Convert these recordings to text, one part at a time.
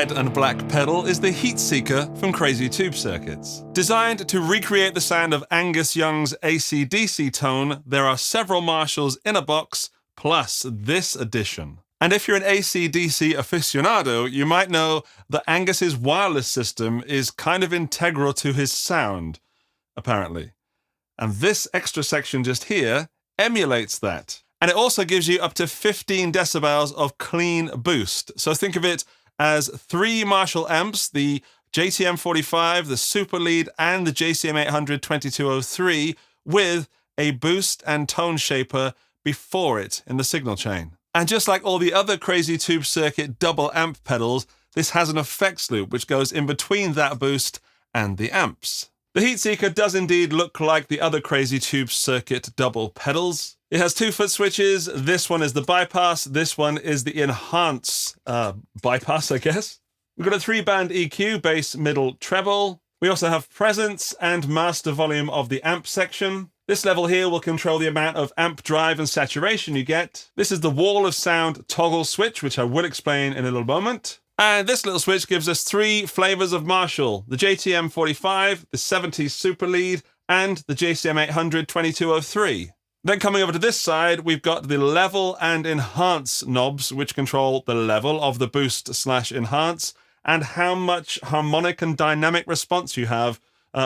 red and black pedal is the Heatseeker from Crazy Tube Circuits. Designed to recreate the sound of Angus Young's AC/DC tone, there are several Marshalls in a box, plus this addition. And if you're an AC/DC aficionado, you might know that Angus's wireless system is kind of integral to his sound, apparently. And this extra section just here emulates that. And it also gives you up to 15 decibels of clean boost. So think of it as 3 Marshall amps, the JTM45, the Superlead, and the JCM800 2203, with a boost and tone shaper before it in the signal chain. And just like all the other Crazy Tube Circuit double amp pedals, this has an effects loop which goes in between that boost and the amps. The Heatseeker does indeed look like the other Crazy Tube Circuit double pedals. It has 2 foot switches. This one is the bypass. This one is the enhance bypass, I guess. We've got a 3-band EQ, bass, middle, treble. We also have presence and master volume of the amp section. This level here will control the amount of amp drive and saturation you get. This is the wall of sound toggle switch, which I will explain in a little moment. And this little switch gives us 3 flavors of Marshall: the JTM45, the 70s Superlead, and the JCM800 2203. Then coming over to this side, we've got the level and enhance knobs, which control the level of the boost/enhance and how much harmonic and dynamic response you have.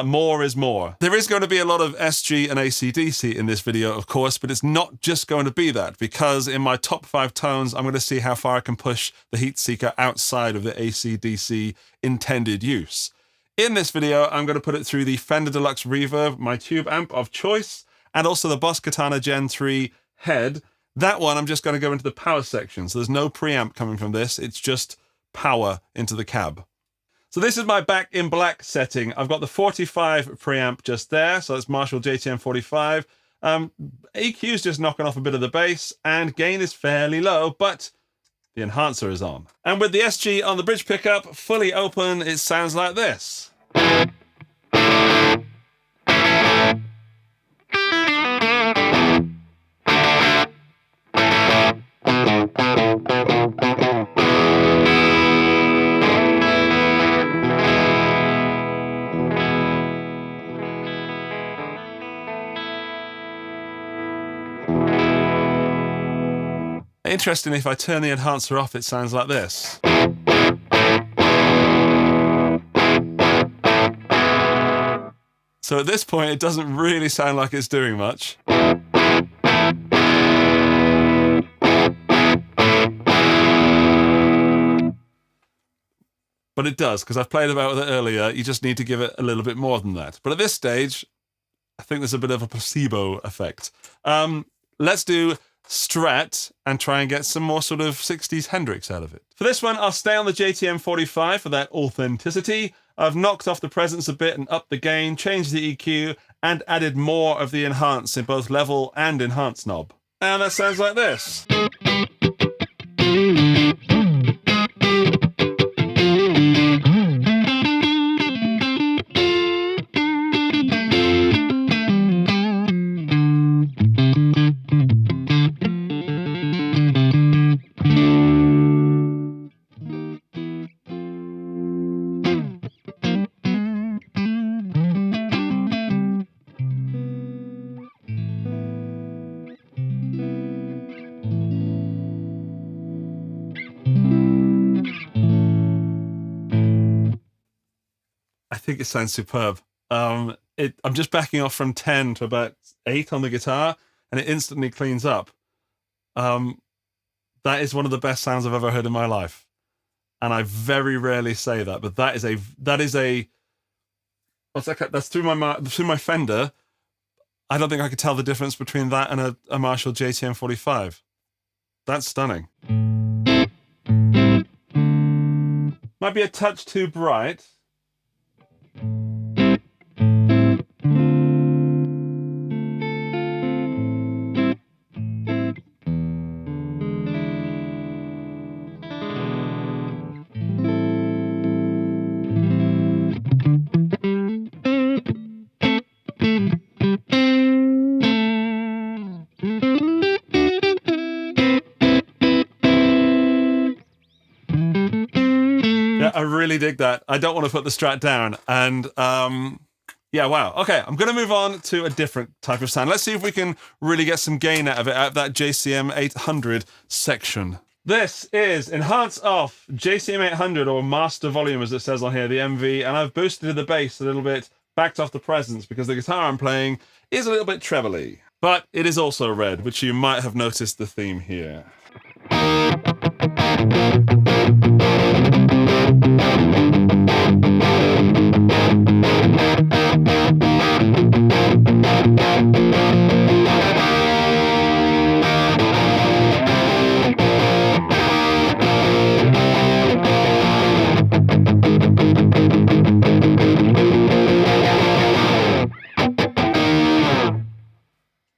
More is more. There is going to be a lot of SG and AC/DC in this video, of course, but it's not just going to be that, because in my top 5 tones, I'm going to see how far I can push the Heatseeker outside of the AC/DC intended use. In this video, I'm going to put it through the Fender Deluxe Reverb, my tube amp of choice, and also the Boss Katana Gen 3 head. That one, I'm just going to go into the power section, so there's no preamp coming from this. It's just power into the cab. So this is my back in black setting. I've got the 45 preamp just there, so that's Marshall JTM45. EQ is just knocking off a bit of the bass, and gain is fairly low, but the enhancer is on. And with the SG on the bridge pickup fully open, it sounds like this. Interestingly, if I turn the enhancer off, it sounds like this. So at this point, it doesn't really sound like it's doing much. But it does, because I've played about with it earlier. You just need to give it a little bit more than that. But at this stage, I think there's a bit of a placebo effect. Let's do Strat and try and get some more sort of 60s Hendrix out of it. For this one, I'll stay on the JTM45 for that authenticity. I've knocked off the presence a bit and upped the gain, changed the EQ, and added more of the enhance in both level and enhance knob. And that sounds like this. I think it sounds superb. I'm just backing off from 10 to about 8 on the guitar, and it instantly cleans up. That is one of the best sounds I've ever heard in my life, and I very rarely say that. But that is a what's that? That's through my Fender. I don't think I could tell the difference between that and a Marshall JTM45. That's stunning. Might be a touch too bright. Yeah, I really dig that. I don't want to put the Strat down. And yeah, wow. Okay, I'm going to move on to a different type of sound. Let's see if we can really get some gain out of it, out of that JCM 800 section. This is Enhance Off JCM 800, or Master Volume as it says on here, the MV, and I've boosted the bass a little bit, backed off the presence, because the guitar I'm playing is a little bit trebly. But it is also red, which you might have noticed the theme here.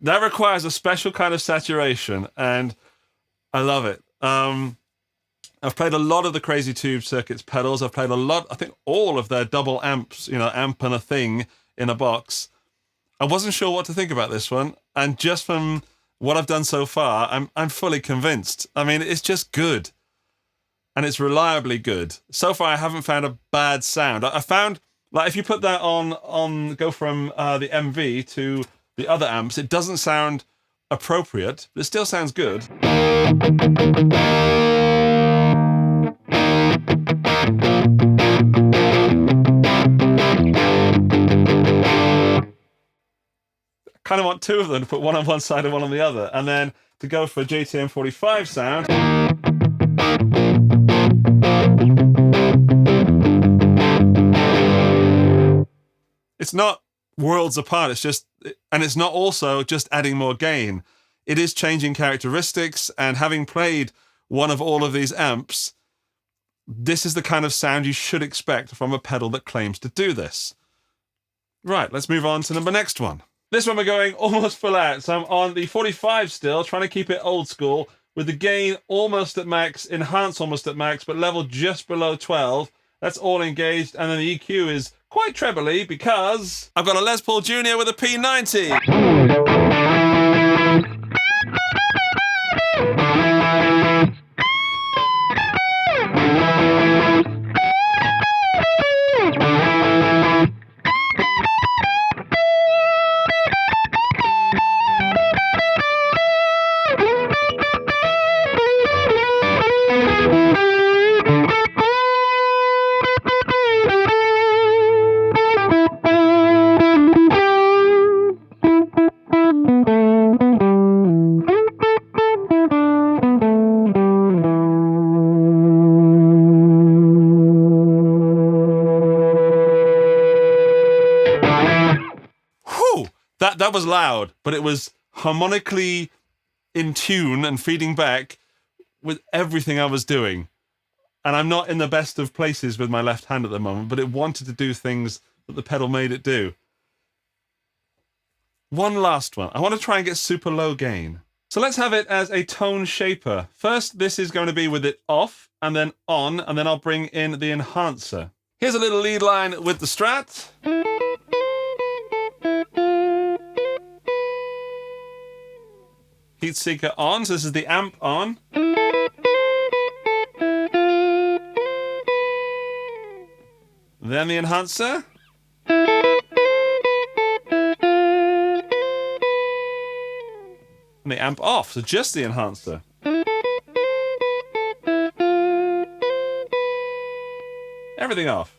That requires a special kind of saturation, and I love it. I've played a lot of the Crazy Tube Circuits pedals. I've played a lot, I think all of their double amps, you know, amp and a thing in a box. I wasn't sure what to think about this one, and just from what I've done so far, I'm fully convinced. I mean, it's just good, and it's reliably good. So far, I haven't found a bad sound. I found, like, if you put that on go from the MV to the other amps, it doesn't sound appropriate, but it still sounds good. Kind of want two of them, to put one on one side and one on the other, and then to go for a JTM 45 sound. It's not worlds apart, it's just, and it's not also just adding more gain. It is changing characteristics, and having played one of all of these amps, this is the kind of sound you should expect from a pedal that claims to do this. Right, let's move on to the next one. This one we're going almost full out, so I'm on the 45 still, trying to keep it old school, with the gain almost at max, enhance almost at max, but level just below 12. That's all engaged, and then the EQ is quite trebly because I've got a Les Paul Jr. with a P90. That was loud, but it was harmonically in tune and feeding back with everything I was doing. And I'm not in the best of places with my left hand at the moment, but it wanted to do things that the pedal made it do. One last one. I want to try and get super low gain. So let's have it as a tone shaper. First, this is going to be with it off, and then on, and then I'll bring in the enhancer. Here's a little lead line with the Strat. Heatseeker on, so this is the amp on. Then the enhancer. And the amp off, so just the enhancer. Everything off.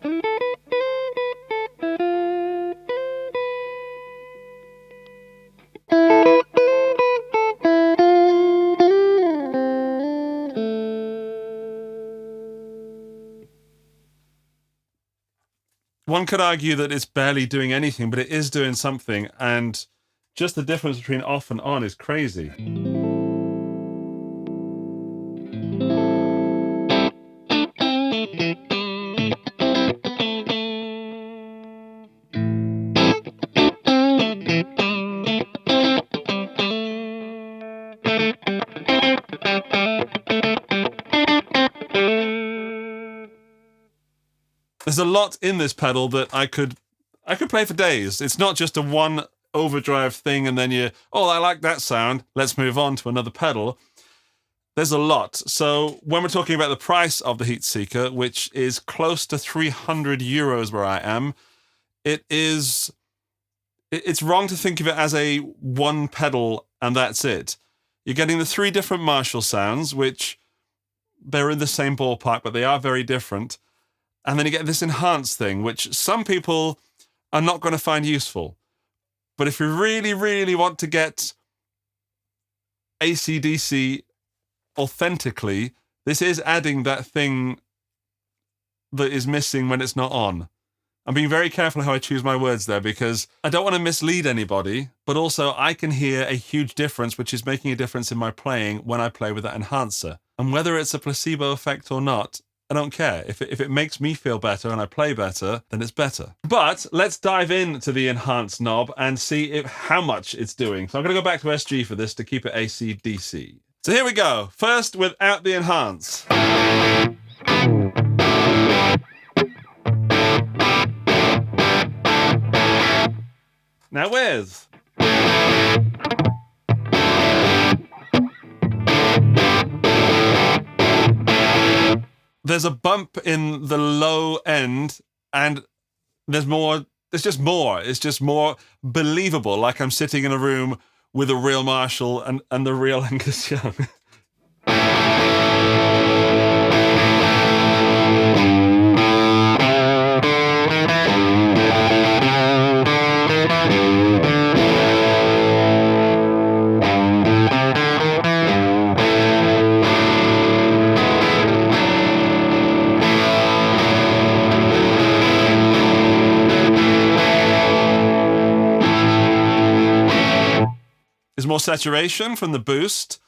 One could argue that it's barely doing anything, but it is doing something, and just the difference between off and on is crazy. There's a lot in this pedal that I could play for days. It's not just a one overdrive thing and then I like that sound, let's move on to another pedal. there's a lot. So when we're talking about the price of the Heatseeker, which is close to 300 euros where I am, it's wrong to think of it as a one pedal and that's it. You're getting the 3 different Marshall sounds, which they're in the same ballpark, but they are very different. And then you get this enhanced thing, which some people are not going to find useful. But if you really, really want to get AC/DC authentically, this is adding that thing that is missing when it's not on. I'm being very careful how I choose my words there because I don't want to mislead anybody, but also I can hear a huge difference, which is making a difference in my playing when I play with that enhancer. And whether it's a placebo effect or not, I don't care. If it makes me feel better and I play better, then it's better. But let's dive into the enhanced knob and see how much it's doing. So I'm going to go back to SG for this to keep it AC/DC. So here we go. First, without the enhance. Now with. There's a bump in the low end, and there's just more. It's just more believable, like I'm sitting in a room with a real Marshall and the real Angus Young. There's more saturation from the boost.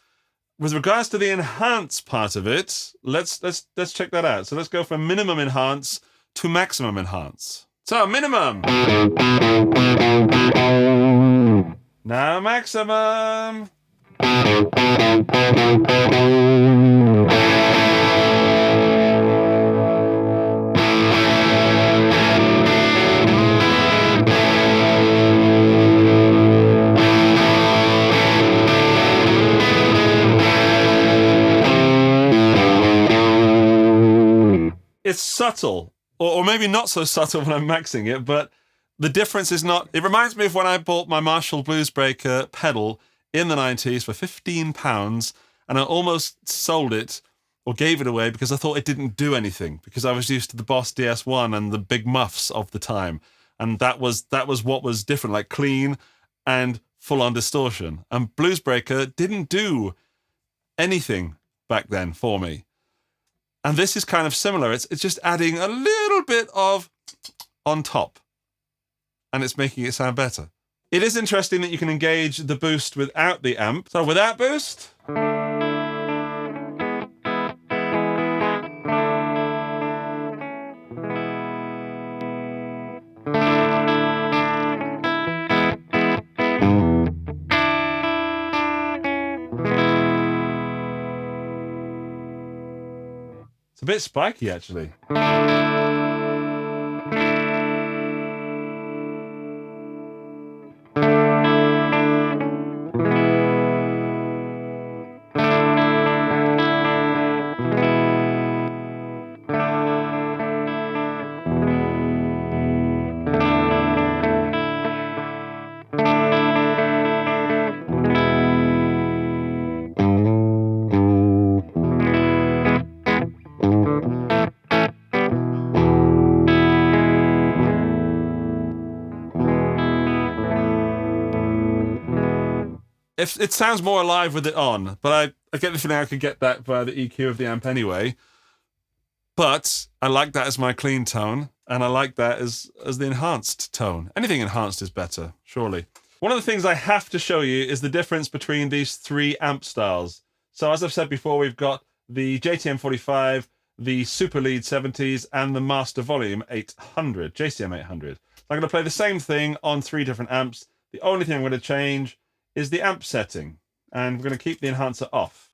With regards to the enhance part of it, let's check that out. So let's go from minimum enhance to maximum enhance. So minimum. Now maximum. It's subtle, or maybe not so subtle when I'm maxing it, but the difference is not... It reminds me of when I bought my Marshall Bluesbreaker pedal in the 90s for £15, and I almost sold it or gave it away because I thought it didn't do anything, because I was used to the Boss DS1 and the big muffs of the time, and that was what was different, like clean and full-on distortion. And Bluesbreaker didn't do anything back then for me. And this is kind of similar. It's just adding a little bit of on top, and it's making it sound better. It is interesting that you can engage the boost without the amp. So without boost. It's a bit spiky, actually. It sounds more alive with it on, but I get the feeling I could get that via the EQ of the amp anyway. But I like that as my clean tone, and I like that as the enhanced tone. Anything enhanced is better, surely. One of the things I have to show you is the difference between these 3 amp styles. So as I've said before, we've got the JTM 45, the Superlead 70s, and the Master Volume 800, JCM 800. So I'm going to play the same thing on 3 different amps. The only thing I'm going to change is the amp setting, and we're going to keep the enhancer off.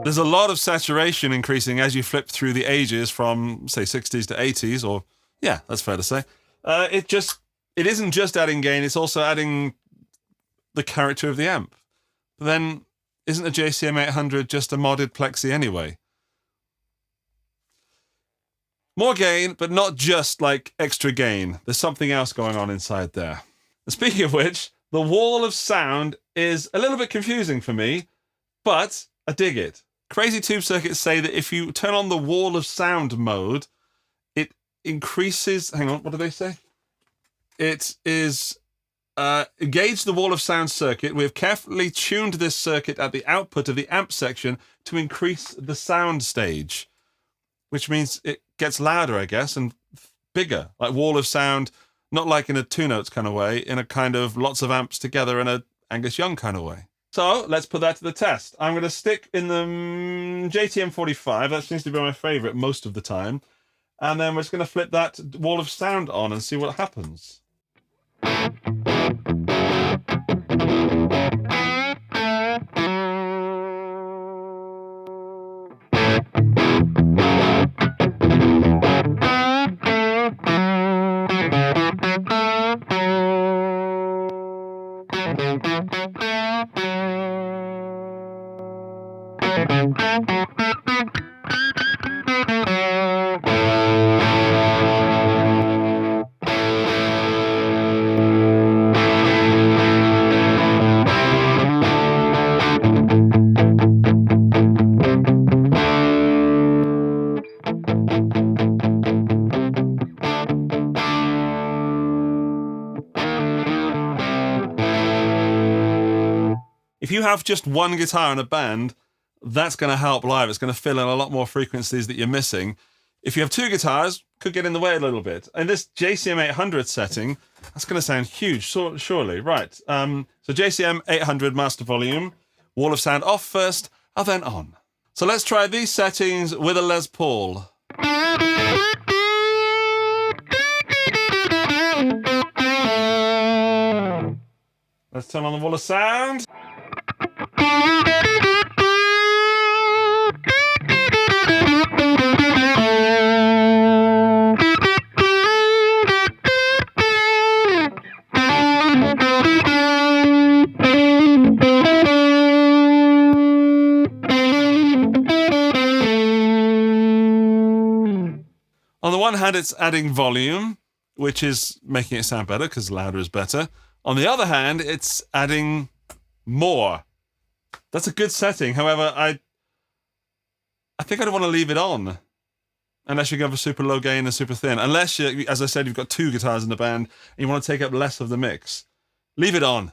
There's a lot of saturation increasing as you flip through the ages from, say, 60s to 80s, or, yeah, that's fair to say. It isn't just adding gain, it's also adding the character of the amp. But then, isn't a JCM 800 just a modded Plexi anyway? More gain, but not just like extra gain. There's something else going on inside there. And speaking of which, the wall of sound is a little bit confusing for me, but I dig it. Crazy Tube Circuits say that if you turn on the wall of sound mode, it increases... Hang on, what do they say? It is... engage the wall of sound circuit. We have carefully tuned this circuit at the output of the amp section to increase the sound stage, which means it gets louder, I guess, and bigger, like wall of sound, not like in a two notes kind of way, in a kind of lots of amps together in a Angus Young kind of way. So let's put that to the test. I'm going to stick in the JTM 45. That seems to be my favorite most of the time. And then we're just going to flip that wall of sound on and see what happens. If you have just one guitar in a band, that's going to help live. It's going to fill in a lot more frequencies that you're missing. If you have two guitars, could get in the way a little bit. In this JCM 800 setting, that's going to sound huge, surely. Right. So JCM 800 master volume, wall of sound off first, and then on. So let's try these settings with a Les Paul. Let's turn on the wall of sound. On the one hand, it's adding volume, which is making it sound better because louder is better. On the other hand, it's adding more. That's a good setting. However, I think I'd want to leave it on. Unless you go for super low gain and super thin. Unless, as I said, you've got two guitars in the band and you want to take up less of the mix. Leave it on.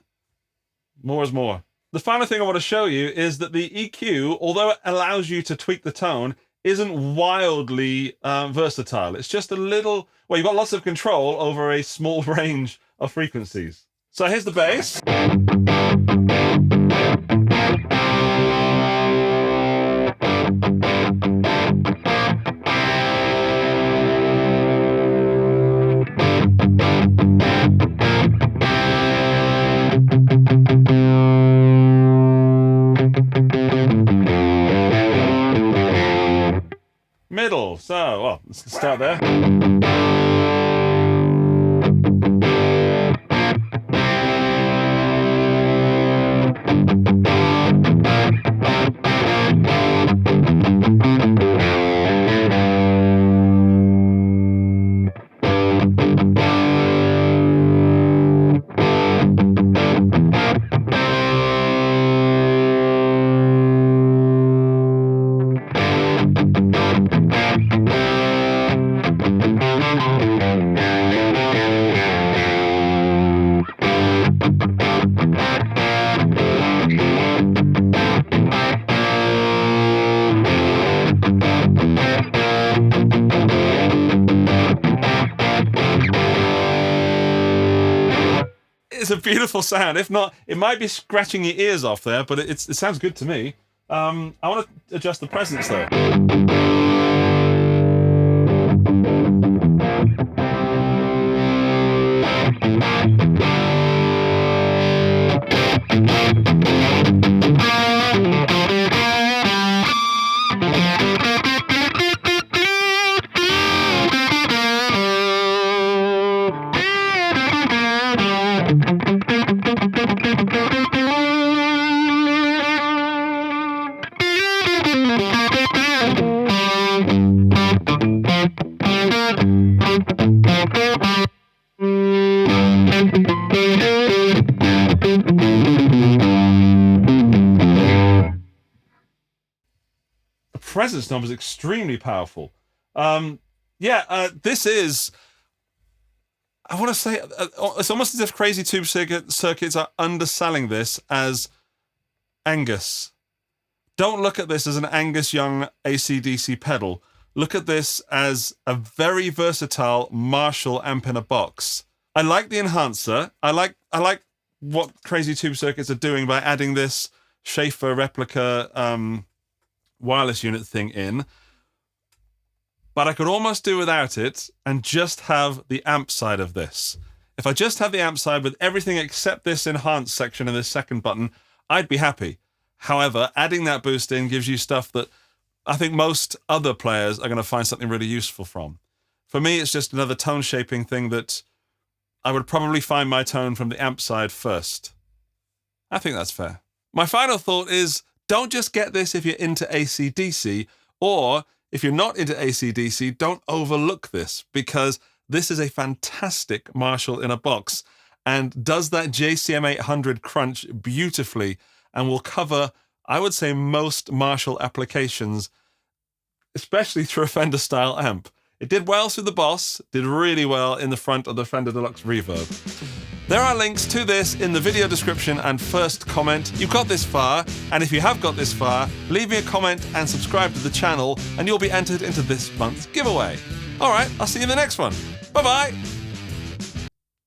More is more. The final thing I want to show you is that the EQ, although it allows you to tweak the tone, isn't wildly versatile. It's just a little... Well, you've got lots of control over a small range of frequencies. So here's the bass. Middle. So, well, let's start there. It's a beautiful sound. If not, it might be scratching your ears off there, but it sounds good to me. I want to adjust the presence though. presence knob is extremely powerful. This is, I want to say, it's almost as if Crazy Tube Circuits are underselling this as Angus. Don't look at this as an Angus Young AC/DC pedal. Look at this as a very versatile Marshall amp in a box. I like the enhancer. I like what Crazy Tube Circuits are doing by adding this Schaffer replica wireless unit thing in. But I could almost do without it and just have the amp side of this. If I just have the amp side with everything except this enhanced section in this second button, I'd be happy. However, adding that boost in gives you stuff that I think most other players are going to find something really useful from. For me, it's just another tone shaping thing that I would probably find my tone from the amp side first. I think that's fair. My final thought is, don't just get this if you're into AC/DC, or if you're not into AC/DC, don't overlook this, because this is a fantastic Marshall in a box and does that JCM 800 crunch beautifully and will cover, I would say, most Marshall applications, especially through a Fender style amp. It did well through the Boss, did really well in the front of the Fender Deluxe Reverb. There are links to this in the video description and first comment. You've got this far, and if you have got this far, leave me a comment and subscribe to the channel, and you'll be entered into this month's giveaway. All right, I'll see you in the next one. Bye-bye.